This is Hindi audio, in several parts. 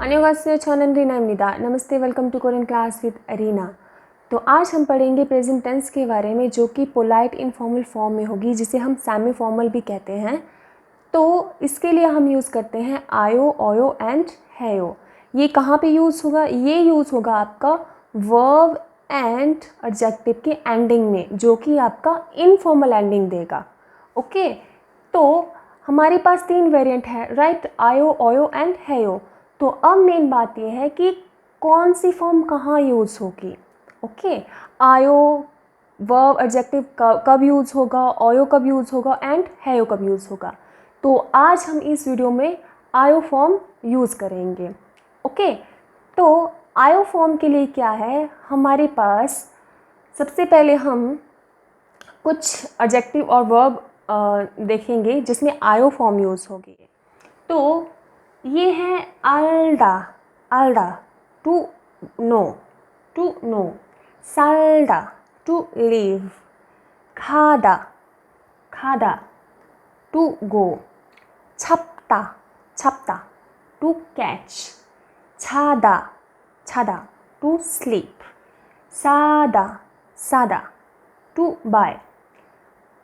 안녕하세요. 저는 रीना입니다। नमस्ते, welcome to Korean class with Arina. तो आज हम पढ़ेंगे प्रेजेंट टेंस के बारे में, जो कि पोलाइट इनफॉर्मल फॉर्म में होगी, जिसे हम सेमी फॉर्मल भी कहते हैं। तो इसके लिए हम यूज़ करते हैं आयो, ओयो एंड हैयो। ये कहाँ पे यूज़ होगा? ये यूज़ होगा आपका वर्ब एंड एडजेक्टिव के एंडिंग में, जो कि आपका इनफॉर्मल एंडिंग देगा। ओके, तो हमारे पास तीन वेरिएंट है, राइट? आयो, ओयो एंड हैयो। तो अब मेन बात यह है कि कौन सी फॉर्म कहाँ यूज़ होगी। ओके, आयो वर्ब एडजेक्टिव कब यूज़ होगा, ओयो कब यूज़ होगा एंड हैयो कब यूज़ होगा। तो आज हम इस वीडियो में आयो फॉर्म यूज़ करेंगे। ओके, तो आयो फॉर्म के लिए क्या है हमारे पास? सबसे पहले हम कुछ एडजेक्टिव और वर्ब देखेंगे जिसमें आयो फॉर्म यूज़ होगी। तो ये है अल्डा, अल्डा टू नो, टू नो। साल्डा टू लीव। खादा, खादा टू गो। छपता, छपता टू कैच। छादा, छादा टू स्लीप। सादा, सादा टू बाय।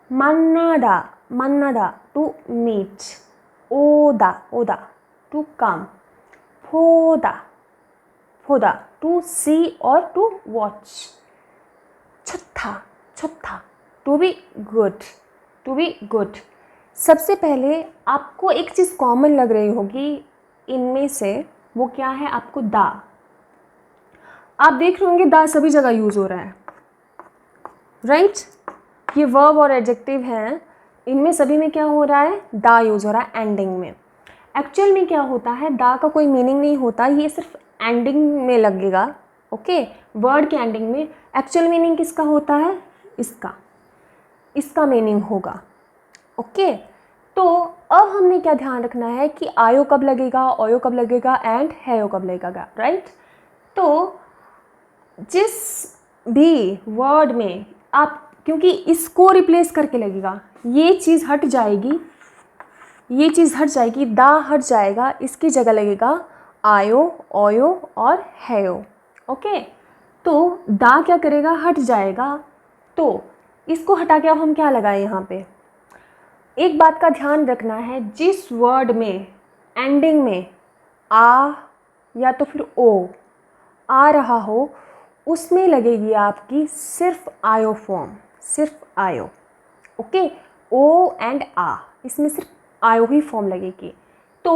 मन्नादा, मन्नादा टू मीट। ओदा, ओदा टू कम। फोदा, फोदा टू सी और टू वॉच। छुत्था, छुत्था to be good, to be good. सबसे पहले आपको एक चीज़ कॉमन लग रही होगी इनमें से, वो क्या है? आपको दा। आप देख रहे होंगे दा सभी जगह यूज़ हो रहा है, राइट? ये वर्ब और एडजेक्टिव हैं, इनमें सभी में क्या हो रहा है? दा यूज़ हो रहा है एंडिंग में। एक्चुअल में क्या होता है, दा का कोई मीनिंग नहीं होता, ये सिर्फ एंडिंग में लगेगा। ओके, वर्ड के एंडिंग में। एक्चुअल मीनिंग किसका होता है? इसका, इसका मीनिंग होगा। ओके, तो अब हमने क्या ध्यान रखना है कि आयो कब लगेगा, ओयो कब लगेगा एंड हैयो कब लगेगा, राइट? तो जिस भी वर्ड में आप, क्योंकि इसको रिप्लेस करके लगेगा, ये चीज़ हट जाएगी, ये चीज़ हट जाएगी, दा हट जाएगा, इसकी जगह लगेगा आयो, ओयो और हैयो। ओके, तो दा क्या करेगा? हट जाएगा। तो इसको हटा के अब हम क्या लगाएं यहाँ पे? एक बात का ध्यान रखना है, जिस वर्ड में एंडिंग में आ या तो फिर ओ आ रहा हो, उसमें लगेगी आपकी सिर्फ आयो फॉर्म, सिर्फ आयो। ओके, ओ एंड आ, इसमें सिर्फ आयो ही फॉर्म लगेगी। तो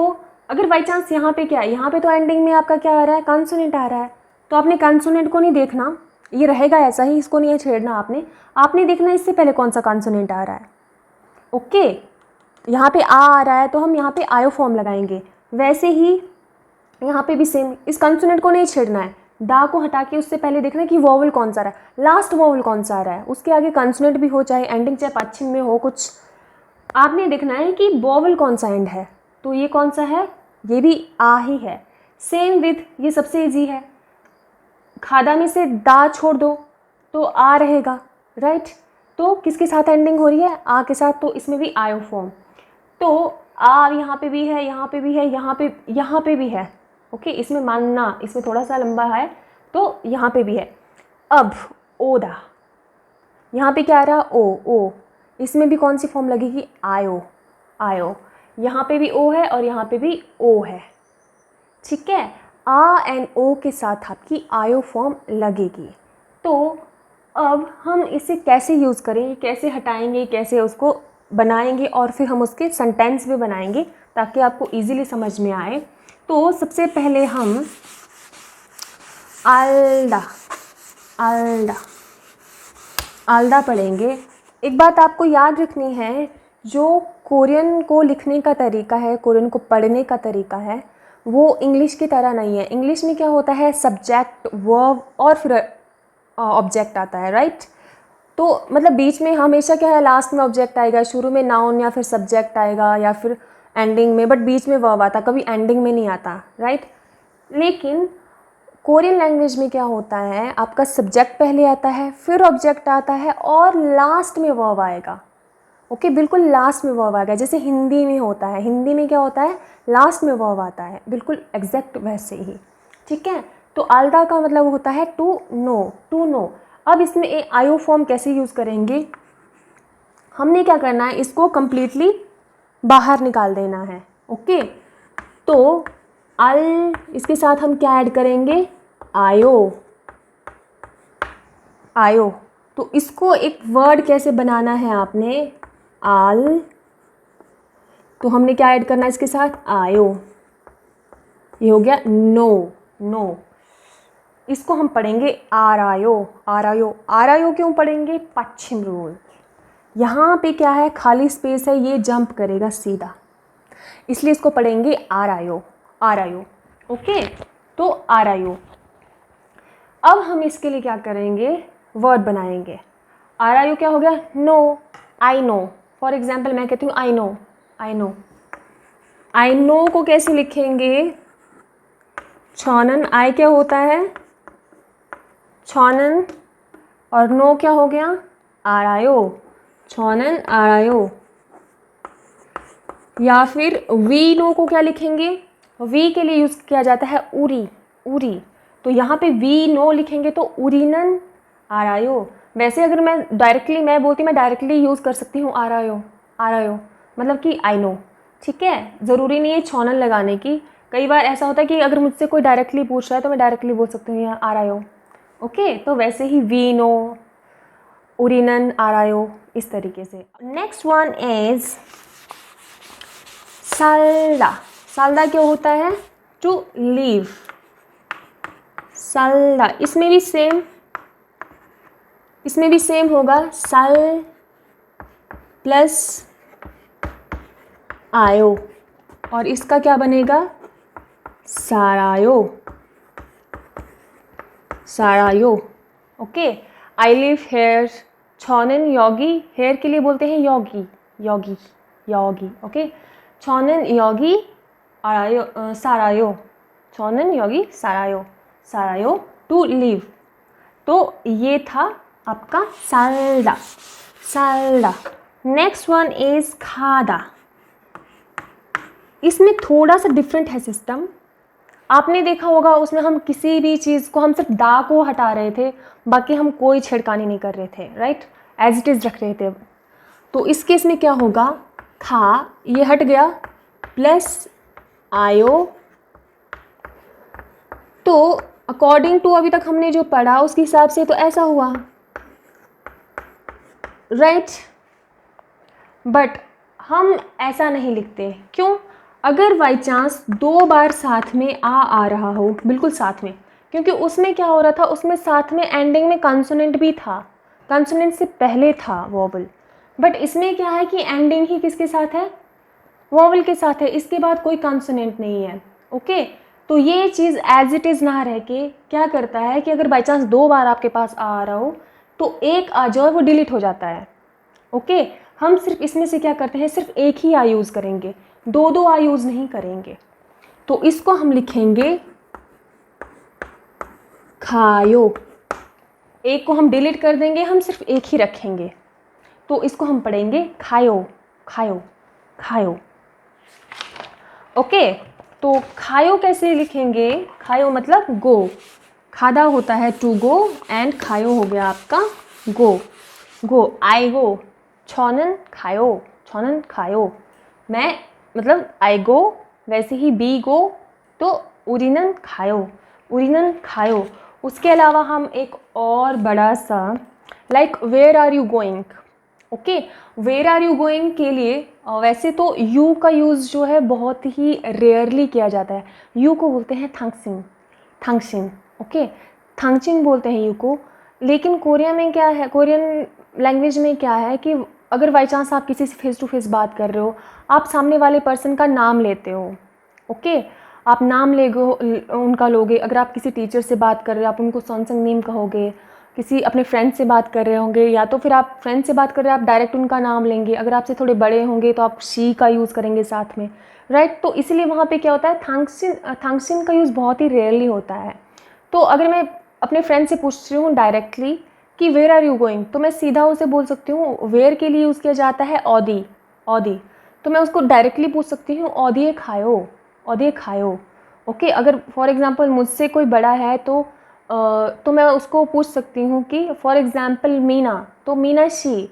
अगर बाई चांस यहाँ पे क्या है, यहाँ पे तो एंडिंग में आपका क्या आ रहा है? कॉन्सोनेंट आ रहा है। तो आपने कॉन्सोनेंट को नहीं देखना, ये रहेगा ऐसा ही, इसको नहीं छेड़ना आपने देखना इससे पहले कौन सा कॉन्सोनेंट आ रहा है। ओके, यहाँ पे आ रहा है तो हम यहाँ पे आयो फॉर्म लगाएंगे। वैसे ही यहाँ पे भी सेम, इस कॉन्सोनेंट को नहीं छेड़ना है, दा को हटा के उससे पहले देखना कि वोवल कौन सा आ रहा है, लास्ट वोवल कौन सा आ रहा है, उसके आगे कॉन्सोनेंट भी हो, चाहे एंडिंग चाहे पश्चिम में हो कुछ, आपने देखना है कि वोवल कौन सा एंड है। तो ये कौन सा है? ये भी आ ही है। सेम विथ, ये सबसे इजी है, खादा में से दा छोड़ दो तो आ रहेगा, राइट? तो किसके साथ एंडिंग हो रही है? आ के साथ, तो इसमें भी आयो फॉर्म। तो आ यहाँ पे भी है, यहाँ पे भी है, यहाँ पे भी है। ओके, इसमें मानना, इसमें थोड़ा सा लंबा है, तो यहाँ पे भी है। अब ओदा, यहाँ पे क्या आ रहा? ओ, इसमें भी कौन सी फॉर्म लगेगी? आयो, आयो। यहाँ पे भी ओ है और यहाँ पे भी ओ है, ठीक है? आ एंड ओ के साथ आपकी आयो फॉर्म लगेगी। तो अब हम इसे कैसे यूज़ करेंगे, कैसे हटाएंगे, कैसे उसको बनाएंगे, और फिर हम उसके सेंटेंस भी बनाएंगे ताकि आपको इजीली समझ में आए। तो सबसे पहले हम आल्डा, आल्डा, आल्डा पढ़ेंगे। एक बात आपको याद रखनी है, जो कोरियन को लिखने का तरीका है, कोरियन को पढ़ने का तरीका है, वो इंग्लिश की तरह नहीं है। इंग्लिश में क्या होता है? सब्जेक्ट, वर्ब और फिर ऑब्जेक्ट आता है, राइट? तो मतलब बीच में हमेशा क्या है? लास्ट में ऑब्जेक्ट आएगा, शुरू में नाउन या फिर सब्जेक्ट आएगा, या फिर एंडिंग में, बट बीच में वर्ब आता, कभी एंडिंग में नहीं आता, राइट? लेकिन कोरियन लैंग्वेज में क्या होता है? आपका सब्जेक्ट पहले आता है, फिर ऑब्जेक्ट आता है और लास्ट में वर्ब आएगा। ओके, बिल्कुल लास्ट में वर्ब आ गया, जैसे हिंदी में होता है, हिंदी में क्या होता है, लास्ट में वर्ब आता है, बिल्कुल एग्जैक्ट वैसे ही, ठीक है। तो आल्दा का मतलब होता है टू नो, टू नो। अब इसमें आयो फॉर्म कैसे यूज़ करेंगे, हमने क्या करना है, इसको कंप्लीटली बाहर निकाल देना है, ओके। तो अल, इसके साथ हम क्या ऐड करेंगे, आयो, आयो। तो इसको एक वर्ड कैसे बनाना है आपने, आल, तो हमने क्या ऐड करना है इसके साथ, आयो, ये हो गया नो, नो। इसको हम पढ़ेंगे आरायो, आरायो, आरायो क्यों पढ़ेंगे, पश्चिम रूल। यहाँ पे क्या है, खाली स्पेस है, ये जंप करेगा सीधा, इसलिए इसको पढ़ेंगे आरायो, आरायो, ओके। तो आरायो। अब हम इसके लिए क्या करेंगे, वर्ड बनाएंगे। आरायो क्या हो गया, no, I know. For example मैं कहती हूँ I know, I know. I know को कैसे लिखेंगे, छौनन, आई क्या होता है, छौनन, और नो क्या हो गया, आरायो, छौनन आरायो। या फिर वी नो को क्या लिखेंगे, वी के लिए यूज़ किया जाता है उरी, उरी। तो यहाँ पे वी नो लिखेंगे तो उरीनन आरायो। वैसे अगर मैं डायरेक्टली मैं बोलती, मैं डायरेक्टली यूज़ कर सकती हूँ आरायो, आरायो मतलब कि आई नो, ठीक है। ज़रूरी नहीं है छौनन लगाने की, कई बार ऐसा होता है कि अगर मुझसे कोई डायरेक्टली पूछ रहा है तो मैं डायरेक्टली बोल सकती हूँ यहाँ आरायो, ओके। तो वैसे ही वी नो, उरीनन आरायो, इस तरीके से। नेक्स्ट वन इज साल्दा। साल्दा क्या होता है, टू लीव, साल्दा। इसमें भी सेम होगा, साल प्लस आयो, और इसका क्या बनेगा, सारायो, सारायो, ओके। आई लिव हेयर, छौनन योगी, हेयर के लिए बोलते हैं योगी, योगी, योगी, ओके। छौनन योगी आरायो, सारायो, छौनन योगी सारायो, सारायो टू लीव। तो ये था आपका साल्दा, साल्दा। नेक्स्ट वन इज खादा। इसमें थोड़ा सा डिफरेंट है सिस्टम, आपने देखा होगा उसमें हम किसी भी चीज़ को, हम सिर्फ दा को हटा रहे थे, बाकी हम कोई छेड़खानी नहीं कर रहे थे, राइट, एज इट इज़ रख रहे थे। तो इस केस में क्या होगा, खा, ये हट गया, प्लस आयो। तो अकॉर्डिंग टू अभी तक हमने जो पढ़ा उसके हिसाब से तो ऐसा हुआ, राइट। बट हम ऐसा नहीं लिखते, क्यों, अगर बाई चांस दो बार साथ में आ रहा हो, बिल्कुल साथ में, क्योंकि उसमें क्या हो रहा था, उसमें साथ में एंडिंग में कंसोनेंट भी था, कंसोनेंट से पहले था वोवल। बट इसमें क्या है कि एंडिंग ही किसके साथ है, वोवल के साथ है, इसके बाद कोई कंसोनेंट नहीं है, ओके। तो ये चीज़ एज इट इज़ ना रह के क्या करता है कि अगर बाई चांस दो बार आपके पास आ रहा हो तो एक आ जाओ, वो डिलीट हो जाता है, ओके। हम सिर्फ इसमें से क्या करते हैं, सिर्फ एक ही आई यूज़ करेंगे, दो दो आई यूज़ नहीं करेंगे। तो इसको हम लिखेंगे खायो, एक को हम डिलीट कर देंगे, हम सिर्फ एक ही रखेंगे, तो इसको हम पढ़ेंगे खायो, खायो, खायो, ओके। तो खायो कैसे लिखेंगे, खायो मतलब गो, खादा होता है टू गो, एंड खायो हो गया आपका गो, गो, आई गो, छौनन खायो, छौनन खायो, मैं मतलब आई गो, वैसे ही बी गो, तो उरीनन खायो, उरीनन खायो। उसके अलावा हम एक और बड़ा सा, like where are you going, okay. Where are you going के लिए वैसे तो यू का यूज़ जो है बहुत ही रेयरली किया जाता है, यू को बोलते हैं थंगसिन, थंगसिन, ओके, थंगचिन बोलते हैं यू को। लेकिन कोरिया में क्या है, कोरियन लैंग्वेज में क्या है कि अगर बाई चांस आप किसी से फेस टू फेस बात कर रहे हो, आप सामने वाले पर्सन का नाम लेते हो, ओके, आप नाम उनका लोगे। अगर आप किसी टीचर से बात कर रहे हो, आप उनको सॉन्संग नेम कहोगे, किसी अपने फ्रेंड से बात कर रहे होंगे, या तो फिर आप फ्रेंड से बात कर रहे हो, आप डायरेक्ट उनका नाम लेंगे। अगर आपसे थोड़े बड़े होंगे तो आप शी का यूज़ करेंगे साथ में, राइट। तो इसलिए वहाँ पे क्या होता है, थैंक्सिन का यूज़ बहुत ही रेयरली होता है। तो अगर मैं अपने फ्रेंड से पूछ रही हूँ डायरेक्टली कि वेयर आर यू गोइंग, तो मैं सीधा उसे बोल सकती हूँ, वेयर के लिए यूज़ किया जाता है औदी, औदी, तो मैं उसको डायरेक्टली पूछ सकती हूँ औदिए खायो, औदिए खायो। ओके, अगर फॉर एग्ज़ाम्पल मुझसे कोई बड़ा है तो मैं उसको पूछ सकती हूँ कि फॉर एग्ज़ाम्पल मीना, तो मीना शी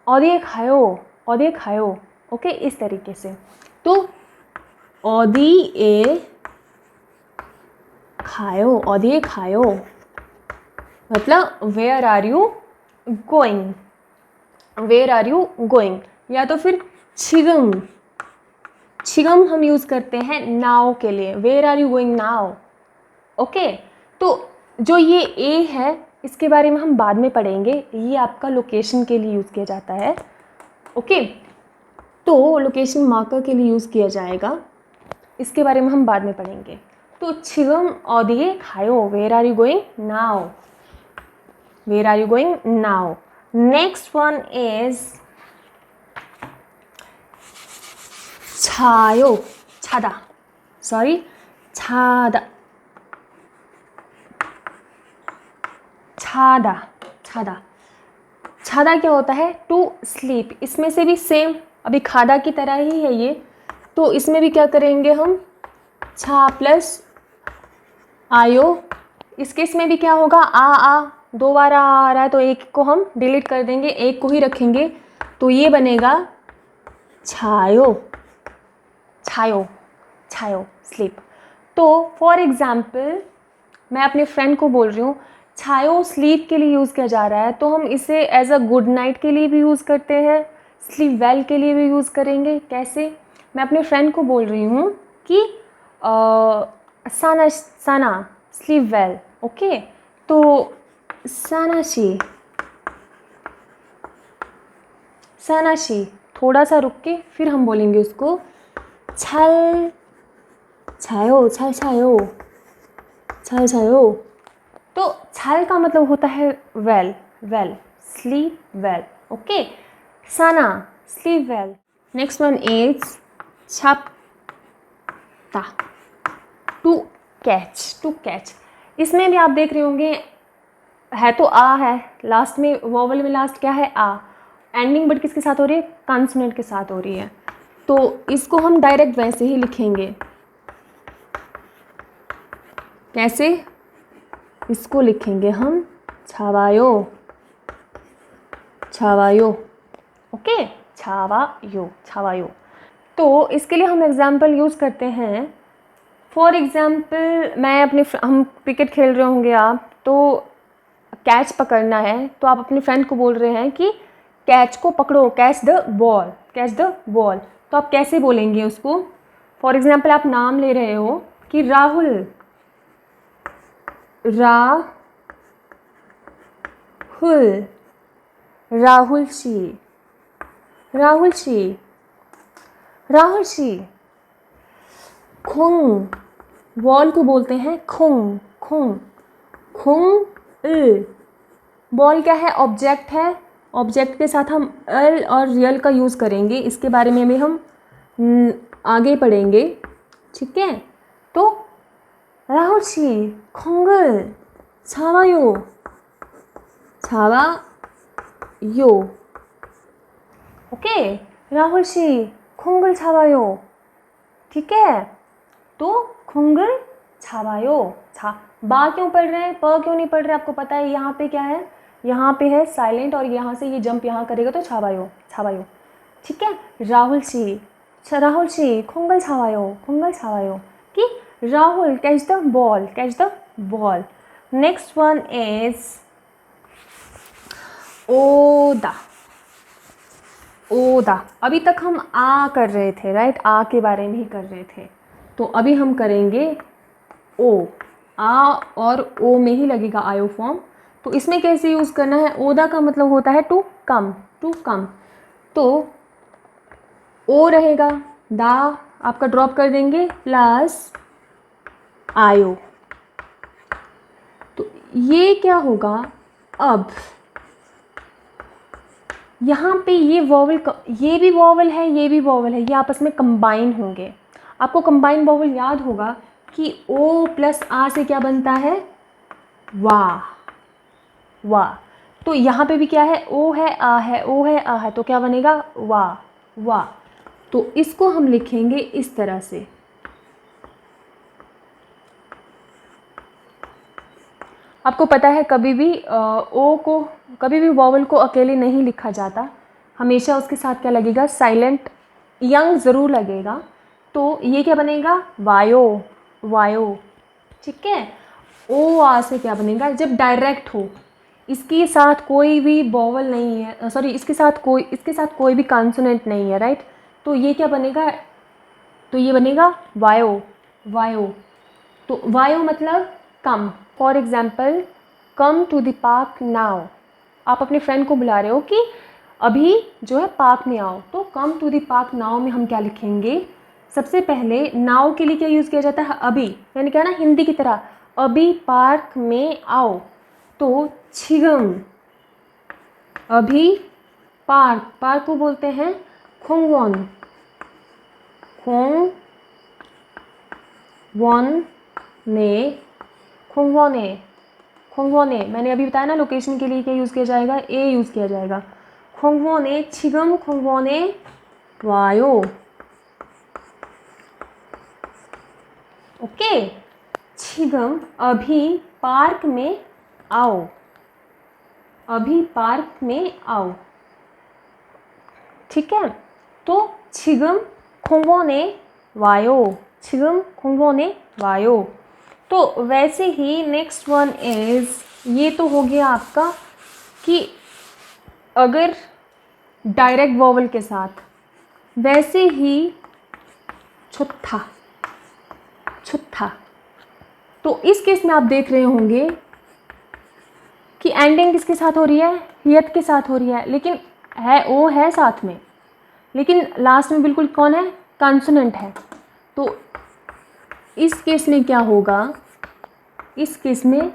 औदिए खायो, औदिए खायो। ओके, इस तरीके से। तो औदिए खायो, औदिए खायो मतलब where are you going, where are you going. या तो फिर छिगम, छिगम हम यूज़ करते हैं नाव के लिए, where are you going now. Okay, तो जो ये ए है इसके बारे में हम बाद में पढ़ेंगे, ये आपका लोकेशन के लिए यूज़ किया जाता है। ओके, तो लोकेशन मार्कर के लिए यूज़ किया जाएगा, इसके बारे में हम बाद में पढ़ेंगे। तो छिगम औदिए खायो, where are you going now, where are you going now. Next one is छायो, छादा, सॉरी छादा, छादा, छादा, छादा क्या होता है? To sleep. इसमें से भी सेम अभी खादा की तरह ही है ये, तो इसमें भी क्या करेंगे हम, छा प्लस आयो। इस केस में भी क्या होगा, आ दो बार आ रहा है तो एक को हम डिलीट कर देंगे, एक को ही रखेंगे, तो ये बनेगा छायो, छायो, छायो स्लीप। तो फॉर एग्जाम्पल मैं अपने फ्रेंड को बोल रही हूँ छायो स्लीप के लिए यूज़ किया जा रहा है, तो हम इसे एज अ गुड नाइट के लिए भी यूज़ करते हैं, स्लीप वेल के लिए भी यूज़ करेंगे। कैसे? मैं अपने फ्रेंड को बोल रही हूँ कि साना, साना स्लीप वेल। ओके, तो सानाशी, सानाशी, थोड़ा सा रुक के फिर हम बोलेंगे उसको छल छायो, छल छायो, छल छायो। तो छल का मतलब होता है well, well, sleep well. Okay, साना sleep well. Next one is छपता, टू कैच, टू कैच। इसमें भी आप देख रहे होंगे है तो आ है, लास्ट में वोवल में लास्ट क्या है, आ। एंडिंग बट किसके साथ हो रही है, कॉन्सोनेंट के साथ हो रही है, तो इसको हम डायरेक्ट वैसे ही लिखेंगे। कैसे? इसको लिखेंगे हम छावायो, छावायो। ओके, छावायो, छावायो। तो इसके लिए हम एग्जाम्पल यूज़ करते हैं। फॉर एग्ज़ाम्पल मैं अपने हम क्रिकेट खेल रहे होंगे आप, तो कैच पकड़ना है, तो आप अपने फ्रेंड को बोल रहे हैं कि कैच को पकड़ो, catch the ball, catch the ball. तो आप कैसे बोलेंगे उसको? फॉर एग्ज़ाम्पल आप नाम ले रहे हो कि राहुल, राहुल, राहुल शी, राहुल शी, राहुल शी। खुंग, बॉल को बोलते हैं खुंग, खुंग, खुंग इल। बॉल क्या है? ऑब्जेक्ट है, ऑब्जेक्ट के साथ हम एल और रियल का यूज़ करेंगे, इसके बारे में भी हम आगे पढ़ेंगे। ठीक है, तो राहुल शी खुंगल छावायो, छावायो। ओके, राहुल शी खुंगल छावायो। ठीक है, तो खुंगल छावायो, छा बा क्यों पढ़ रहे हैं, प क्यों नहीं पढ़ रहे? आपको पता है यहाँ पे क्या है, यहाँ पे है साइलेंट, और यहाँ से ये जंप यहाँ करेगा तो छावायो, छावायो। ठीक है, राहुल शी, राहुल शी खुंगल छावायो, खुंगल छावायो, कि Rahul catch the ball, catch the ball. Next one is ओदा, ओदा। अभी तक हम आ कर रहे थे, राइट, आ के बारे में ही कर रहे थे, तो अभी हम करेंगे ओ। आ और ओ में ही लगेगा आयो फॉर्म, तो इसमें कैसे यूज़ करना है? ओदा का मतलब होता है टू कम, टू कम, तो ओ रहेगा, दा आपका ड्रॉप कर देंगे, प्लस आयो। तो ये क्या होगा, अब यहाँ पे ये वॉवल, ये भी वॉवल है, ये भी वॉवल है, ये आपस में कंबाइन होंगे। आपको कंबाइन वॉवल याद होगा कि ओ प्लस आ से क्या बनता है, वाह, वाह। तो यहाँ पे भी क्या है, ओ है आ है, ओ है आ है, तो क्या बनेगा वा, वा। तो इसको हम लिखेंगे इस तरह से। आपको पता है कभी भी ओ को, कभी भी वॉवल को अकेले नहीं लिखा जाता, हमेशा उसके साथ क्या लगेगा, साइलेंट यंग ज़रूर लगेगा। तो ये क्या बनेगा, वायो, वायो। ठीक है। ओ आ से क्या बनेगा, जब डायरेक्ट हो, इसके साथ कोई भी वॉवल नहीं है, सॉरी इसके साथ कोई भी कॉन्सोनेंट नहीं है, राइट। तो ये क्या बनेगा, तो ये बनेगा वायो, वायो। तो वायो मतलब कम। For example, come to the park now. आप अपने फ्रेंड को बुला रहे हो कि अभी जो है पार्क में आओ, तो come to the park now में हम क्या लिखेंगे, सबसे पहले नाउ के लिए क्या यूज़ किया जाता है, अभी, यानी क्या ना हिंदी की तरह, अभी पार्क में आओ। तो छिगम, अभी पार्क, पार्क को बोलते हैं खोंगवॉन, खोंगवॉन ने, खोंगवॉने, खोंगवॉने। मैंने अभी बताया ना लोकेशन के लिए क्या यूज़ किया जाएगा, ए यूज़ किया जाएगा। खोंगवॉने छिगम, खोंगवॉने वायो। ओके, छिगम अभी पार्क में आओ, अभी पार्क में आओ। ठीक है। तो छिगम खोंगवॉने वायो, छिगम खोंगवॉने वायो। तो वैसे ही नेक्स्ट वन इज़, ये तो हो गया आपका कि अगर डायरेक्ट वॉवल के साथ, वैसे ही छुत्था, छुत्था। तो इस केस में आप देख रहे होंगे कि एंडिंग किसके साथ हो रही है, हियत के साथ हो रही है, लेकिन है ओ है साथ में, लेकिन लास्ट में बिल्कुल कौन है, कॉन्सोनेंट है। तो इस केस में क्या होगा, इस केस में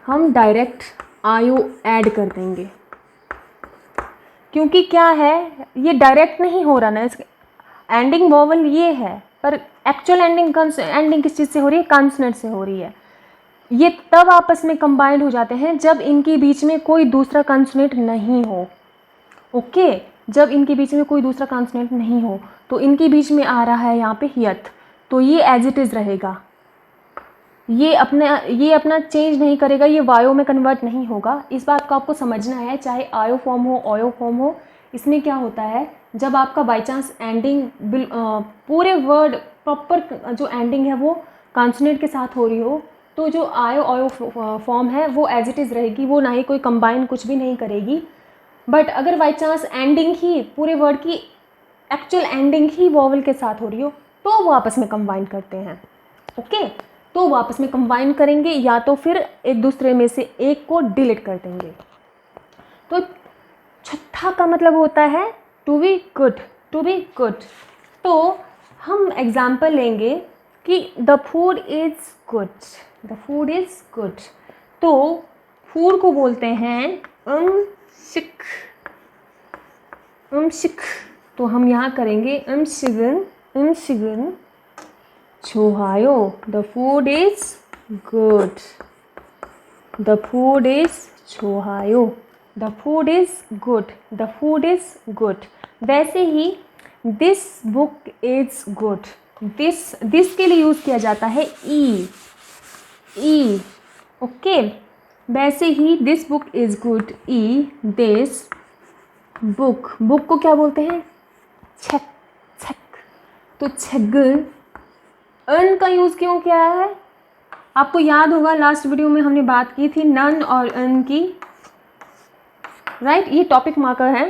हम डायरेक्ट आयो ऐड कर देंगे, क्योंकि क्या है, ये डायरेक्ट नहीं हो रहा ना, एंडिंग वॉवल ये है, पर एक्चुअल एंडिंग किस चीज़ से हो रही है, कॉन्सोनेंट से हो रही है। ये तब आपस में कंबाइंड हो जाते हैं जब इनके बीच में कोई दूसरा कॉन्सोनेंट नहीं हो। ओके, जब इनके बीच में कोई दूसरा कॉन्सोनेंट नहीं हो, तो इनके बीच में आ रहा है यहाँ पे हियत, तो ये एज इट इज़ रहेगा, ये अपना चेंज नहीं करेगा, ये वायो में कन्वर्ट नहीं होगा। इस बात को आपको समझना है, चाहे आयो फॉर्म हो, ऑयो फॉर्म हो, इसमें क्या होता है, जब आपका बाई चांस एंडिंग पूरे वर्ड प्रॉपर जो एंडिंग है वो कॉन्सोनेंट के साथ हो रही हो, तो जो आयो ऑयो फॉर्म है वो एज इट इज़ रहेगी, वो ना ही कोई कंबाइन कुछ भी नहीं करेगी। बट अगर बाई चांस एंडिंग ही पूरे वर्ड की एक्चुअल एंडिंग ही वॉवल के साथ हो रही हो, तो वो आपस में कंबाइन करते हैं। ओके, तो वो आपस में कंबाइन करेंगे, या तो फिर एक दूसरे में से एक को डिलीट कर देंगे। तो छठा का मतलब होता है to be good, to be good. तो हम एग्जाम्पल लेंगे कि the food is good, the food is good. तो फूड को बोलते हैं शिक, शिक। तो हम यहाँ करेंगे शिगन छोहायो, the food is good, the food is छोहायो, the food is good, the food is good. वैसे ही this book is good, this के लिए यूज़ किया जाता है ई, ई। ओके, वैसे ही दिस बुक इज़ गुड, ई, दिस बुक, बुक को क्या बोलते हैं, छक, छक। तो छगन, अन का यूज़ क्यों किया है, आपको याद होगा लास्ट वीडियो में हमने बात की थी नन और अन की, राइट। ये टॉपिक मार्कर है।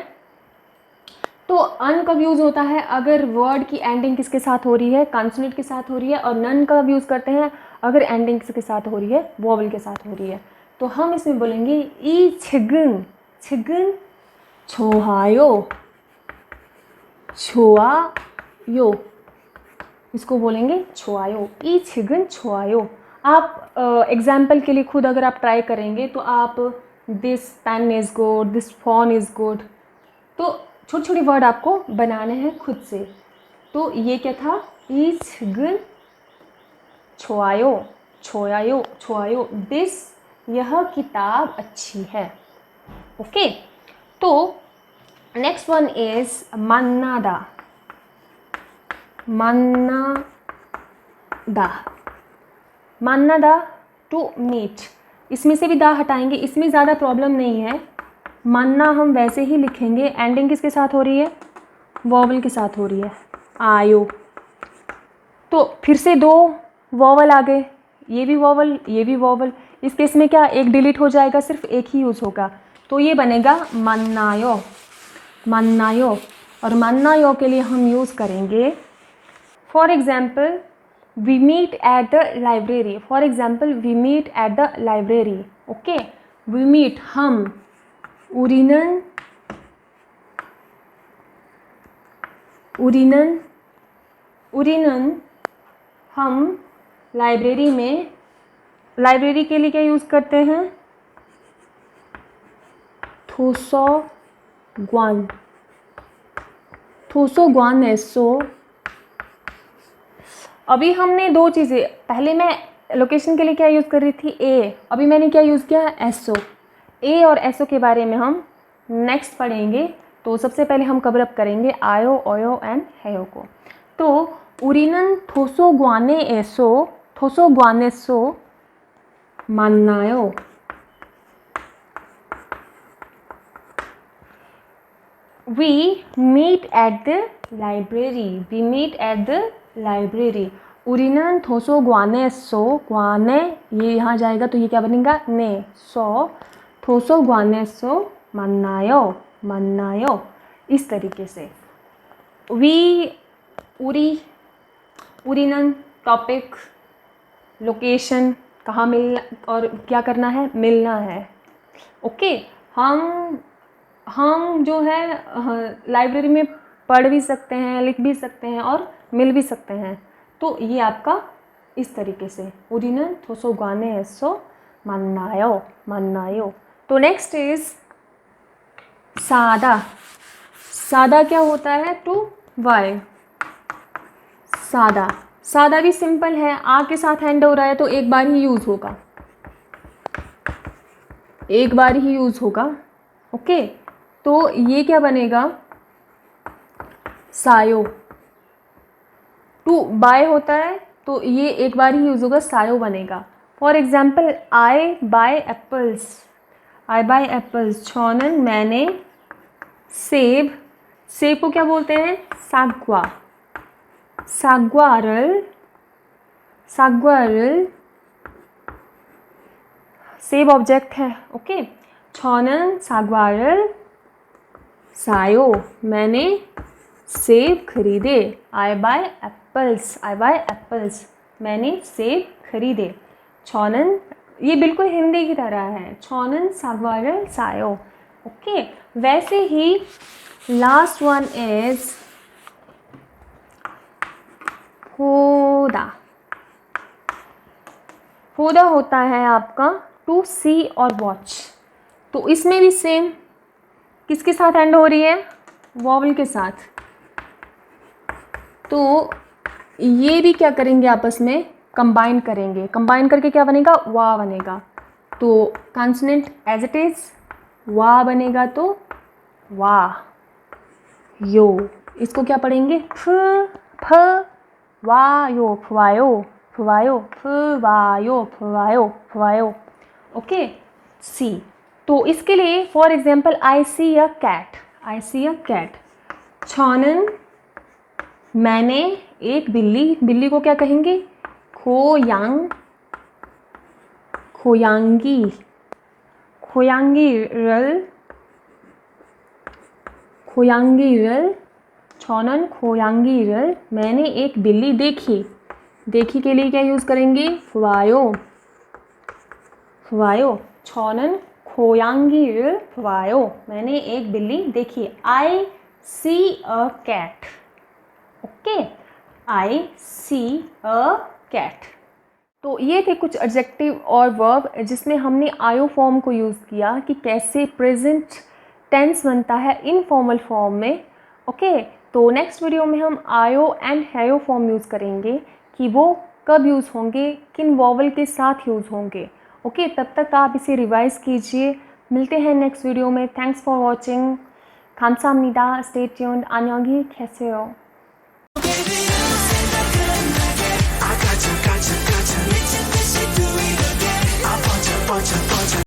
तो अन कब यूज़ होता है, अगर वर्ड की एंडिंग किसके साथ हो रही है, कॉन्सोनेंट के साथ हो रही है, और नन कब यूज़ करते हैं, अगर एंडिंग किसके साथ हो रही है, वॉवल के साथ हो रही है। तो हम इसमें बोलेंगे ई छिगन, छिगन छोहायो, छोआयो, इसको बोलेंगे छोआयो, ई छिगन छोआयो। आप एग्जाम्पल के लिए खुद अगर आप ट्राई करेंगे तो आप this pen is good, this phone is good, तो छोटे छोटे वर्ड आपको बनाने हैं खुद से। तो ये क्या था, ई छिगन छोआयो, छोयायो, छोआयो, दिस यह किताब अच्छी है। ओके, तो नेक्स्ट वन इज मन्नादा। मन्नादा, मन्नादा टू मीट। इसमें से भी दा हटाएंगे, इसमें ज़्यादा प्रॉब्लम नहीं है। मन्ना हम वैसे ही लिखेंगे। एंडिंग किसके साथ हो रही है? वॉवल के साथ हो रही है, आयो। तो फिर से दो वॉवल आ गए, ये भी वॉवल, ये भी वॉवल। इस केस में क्या, एक डिलीट हो जाएगा, सिर्फ एक ही यूज़ होगा। तो ये बनेगा मन्नायो, मन्नायो। और मन्नायो के लिए हम यूज़ करेंगे for example we meet at the library. For example we meet at the library. Okay, we meet हम, उरिनन, उरिनन, उरिनन हम लाइब्रेरी में। लाइब्रेरी के लिए क्या यूज़ करते हैं? थोसोग्वान, थोसोग्वानेसो। अभी हमने दो चीज़ें, पहले मैं लोकेशन के लिए क्या यूज़ कर रही थी? ए। अभी मैंने क्या यूज़ किया? एसओ। ए और एसओ के बारे में हम नेक्स्ट पढ़ेंगे। तो सबसे पहले हम कवर अप करेंगे आयो, ओयो एंड हेयो को। तो उरिनन थोसोग्वाने एसो, थोसोग्वानेसो 만나요। We meet at the library. We meet at the library. 우리는 도서관에서, 관에 ये यहाँ जाएगा तो ये क्या बनेगा? ने। सो 도서관에서 만나요, 만나요। इस तरीके से उरिनन टॉपिक, लोकेशन, कहाँ मिलना और क्या करना है? मिलना है। ओके, हम जो है लाइब्रेरी में पढ़ भी सकते हैं, लिख भी सकते हैं और मिल भी सकते हैं। तो ये आपका इस तरीके से 우리는 도서관에서 만나요, 만나요। तो नेक्स्ट इज सादा। सादा क्या होता है? टू वाई, सादा। सादा भी सिंपल है, आ के साथ एंड हो रहा है तो एक बार ही यूज़ होगा, एक बार ही यूज़ होगा। ओके, तो ये क्या बनेगा? सायो। टू बाय होता है तो ये एक बार ही यूज़ होगा, सायो बनेगा। For example I buy apples, I buy apples. छौनन मैंने सेब, सेब को क्या बोलते हैं? सागवा, सागवारल, सागवारल सेब ऑब्जेक्ट है। ओके, छौनन सागवारल सायो, मैंने सेब खरीदे। आई buy apples, I buy apples, मैंने सेब खरीदे। छौनन, ये बिल्कुल हिंदी की तरह है, छौनन सागवारल सायो। ओके, वैसे ही लास्ट वन इज होदा। होदा होता है आपका टू सी और वॉच। तो इसमें भी सेम, किसके साथ एंड हो रही है? वॉवल के साथ। तो ये भी क्या करेंगे? आपस में कंबाइन करेंगे। कंबाइन करके क्या बनेगा? वा बनेगा। तो कॉन्सोनेंट एज इट इज वा बनेगा, तो वा यो। इसको क्या पढ़ेंगे? फ फ वा यो, फवायो, फवायो, फ वायो, फवायो, फवायो। ओके, सी। तो इसके लिए for example I see a cat, I see a cat. छौनन मैंने एक बिल्ली, बिल्ली को क्या कहेंगे? खोयांग, खोयांगी, खोयांगी रल, खोयांगी रल। छौनन खोयांगी रल, मैंने एक बिल्ली देखी। देखी के लिए क्या यूज़ करेंगे? फवायो, फवायो। छौनन खोयांगी रल फवायो, मैंने एक बिल्ली देखी। I see a cat. Okay, I see a cat. तो ये थे कुछ एडजेक्टिव और वर्ब जिसमें हमने आयो फॉर्म को यूज़ किया कि कैसे प्रेजेंट टेंस बनता है इनफॉर्मल फॉर्म में। ओके, तो नेक्स्ट वीडियो में हम आयो एंड हैयो फॉर्म यूज़ करेंगे कि वो कब यूज़ होंगे, किन वॉवल के साथ यूज़ होंगे। ओके, तब तक आप इसे रिवाइज़ कीजिए। मिलते हैं नेक्स्ट वीडियो में। Thanks for watching. 감사합니다. Stay tuned. 안녕히 계세요.